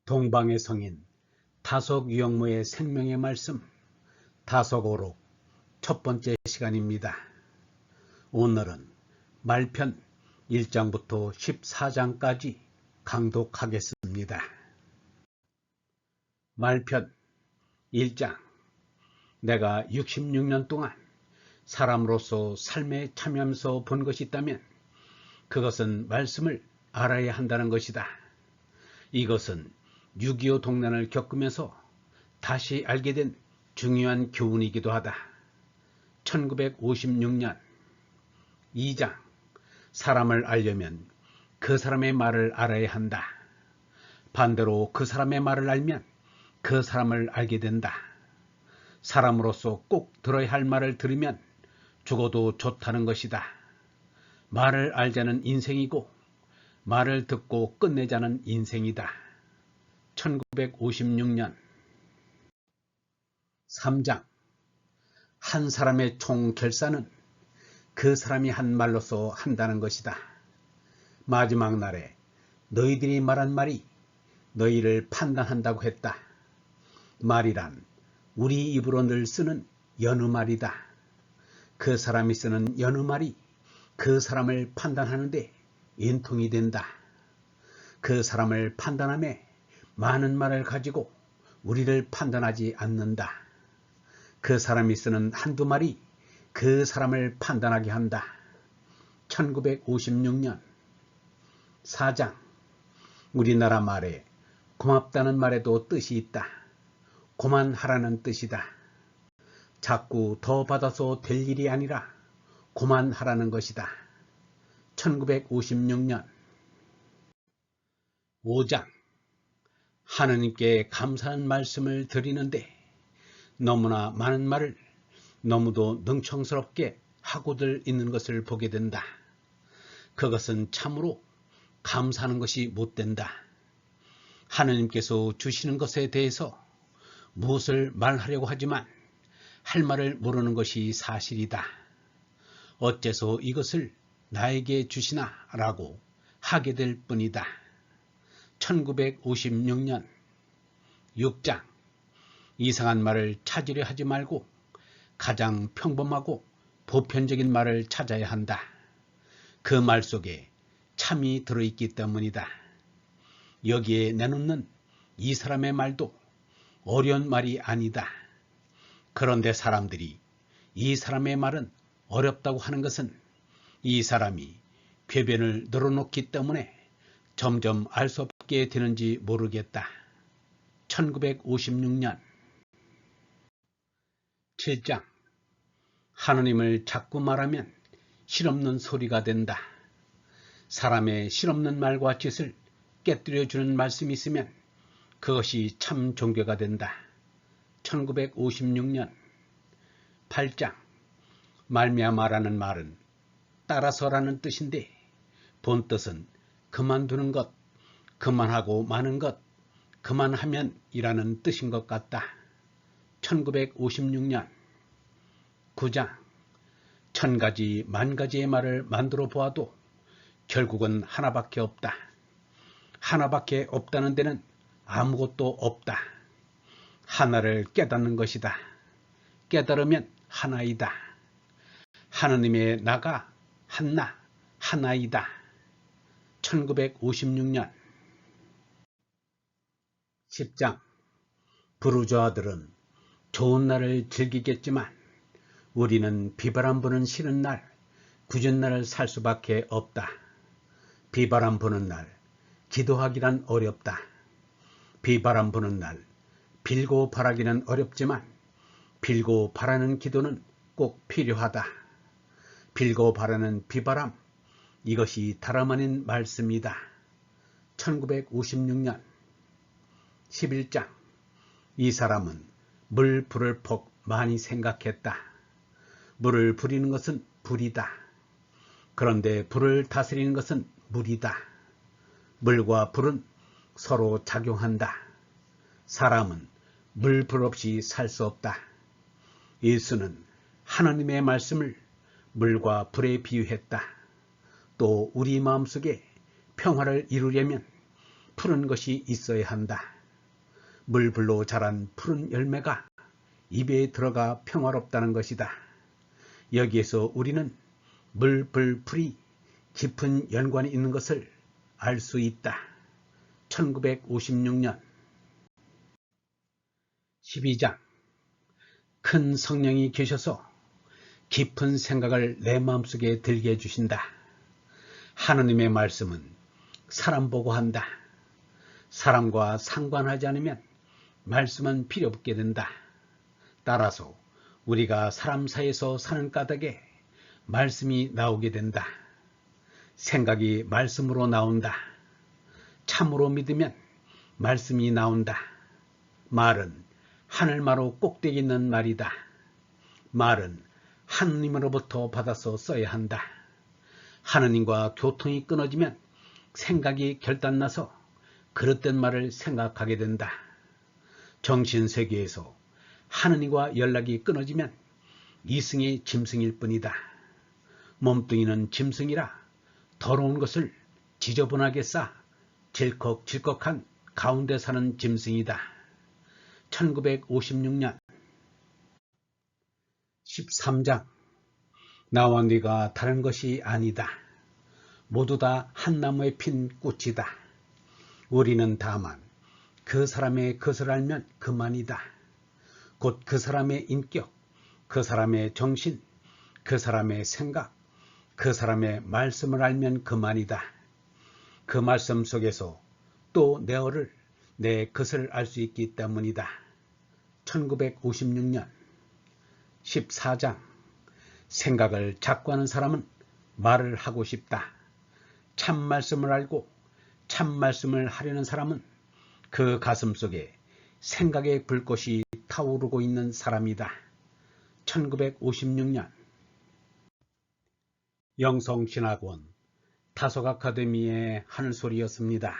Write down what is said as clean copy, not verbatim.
동방의 성인 다속유영모의 생명의 말씀 다속오록 첫 번째 시간입니다. 오늘은 말편 1장부터 14장까지 강독하겠습니다. 말편 1장. 내가 66년 동안 사람으로서 삶에 참여하면서 본 것이 있다면 그것은 말씀을 알아야 한다는 것이다. 이것은 6.25 동란을 겪으면서 다시 알게 된 중요한 교훈이기도 하다. 1956년 2장. 사람을 알려면 그 사람의 말을 알아야 한다. 반대로 그 사람의 말을 알면 그 사람을 알게 된다. 사람으로서 꼭 들어야 할 말을 들으면 죽어도 좋다는 것이다. 말을 알자는 인생이고 말을 듣고 끝내자는 인생이다. 1956년 3장. 한 사람의 총 결산은 그 사람이 한 말로서 한다는 것이다. 마지막 날에 너희들이 말한 말이 너희를 판단한다고 했다. 말이란 우리 입으로 늘 쓰는 여느 말이다. 그 사람이 쓰는 여느 말이 그 사람을 판단하는데 인통이 된다. 그 사람을 판단함에 많은 말을 가지고 우리를 판단하지 않는다. 그 사람이 쓰는 한두 말이 그 사람을 판단하게 한다. 1956년 4장. 우리나라 말에 고맙다는 말에도 뜻이 있다. 고만하라는 뜻이다. 자꾸 더 받아서 될 일이 아니라 고만하라는 것이다. 1956년 5장. 하느님께 감사하는 말씀을 드리는데 너무나 많은 말을 너무도 능청스럽게 하고들 있는 것을 보게 된다. 그것은 참으로 감사하는 것이 못된다. 하느님께서 주시는 것에 대해서 무엇을 말하려고 하지만 할 말을 모르는 것이 사실이다. 어째서 이것을 나에게 주시나 라고 하게 될 뿐이다. 1956년 6장. 이상한 말을 찾으려 하지 말고 가장 평범하고 보편적인 말을 찾아야 한다. 그 말 속에 참이 들어있기 때문이다. 여기에 내놓는 이 사람의 말도 어려운 말이 아니다. 그런데 사람들이 이 사람의 말은 어렵다고 하는 것은 이 사람이 궤변을 늘어놓기 때문에 점점 알 수 없게 되는지 모르겠다. 1956년 7장. 하느님을 자꾸 말하면 실없는 소리가 된다. 사람의 실없는 말과 짓을 깨뜨려주는 말씀이 있으면 그것이 참 종교가 된다. 1956년 8장. 말미암아라는 말은 따라서라는 뜻인데 본뜻은 그만두는 것, 그만하고 마는 것, 그만하면 이라는 뜻인 것 같다. 1956년 9장. 1000가지 만가지의 말을 만들어 보아도 결국은 하나밖에 없다. 하나밖에 없다는 데는 아무것도 없다. 하나를 깨닫는 것이다. 깨달으면 하나이다. 하느님의 나가 한나, 하나이다. 1956년 10장. 부르주아들은 좋은 날을 즐기겠지만 우리는 비바람 부는 싫은 날, 굳은 날을 살 수밖에 없다. 비바람 부는 날, 기도하기란 어렵다. 비바람 부는 날, 빌고 바라기는 어렵지만 빌고 바라는 기도는 꼭 필요하다. 빌고 바라는 비바람, 이것이 다름 아닌 말씀이다. 1956년 11장. 이 사람은 물 불을 폭 많이 생각했다. 물을 부리는 것은 불이다. 그런데 불을 다스리는 것은 물이다. 물과 불은 서로 작용한다. 사람은 물, 불 없이 살 수 없다. 예수는 하나님의 말씀을 물과 불에 비유했다. 또 우리 마음속에 평화를 이루려면 푸른 것이 있어야 한다. 물불로 자란 푸른 열매가 입에 들어가 평화롭다는 것이다. 여기에서 우리는 물불풀이 깊은 연관이 있는 것을 알 수 있다. 1956년 12장 큰 성령이 계셔서 깊은 생각을 내 마음속에 들게 해주신다. 하느님의 말씀은 사람 보고 한다. 사람과 상관하지 않으면 말씀은 필요 없게 된다. 따라서 우리가 사람 사이에서 사는 까닭에 말씀이 나오게 된다. 생각이 말씀으로 나온다. 참으로 믿으면 말씀이 나온다. 말은 하늘마로 꼭대기 있는 말이다. 말은 하느님으로부터 받아서 써야 한다. 하느님과 교통이 끊어지면 생각이 결단나서 그릇된 말을 생각하게 된다. 정신세계에서 하느님과 연락이 끊어지면 이승이 짐승일 뿐이다. 몸뚱이는 짐승이라 더러운 것을 지저분하게 싸 질컥질컥한 가운데 사는 짐승이다. 1956년 13장 나와 네가 다른 것이 아니다. 모두 다 한 나무에 핀 꽃이다. 우리는 다만 그 사람의 것을 알면 그만이다. 곧 그 사람의 인격, 그 사람의 정신, 그 사람의 생각, 그 사람의 말씀을 알면 그만이다. 그 말씀 속에서 또 내 것을 알 수 있기 때문이다. 1956년 14장 생각을 자꾸 하는 사람은 말을 하고 싶다. 참 말씀을 알고 참 말씀을 하려는 사람은 그 가슴 속에 생각의 불꽃이 타오르고 있는 사람이다. 1956년 영성신학원 다속 아카데미의 하늘소리였습니다.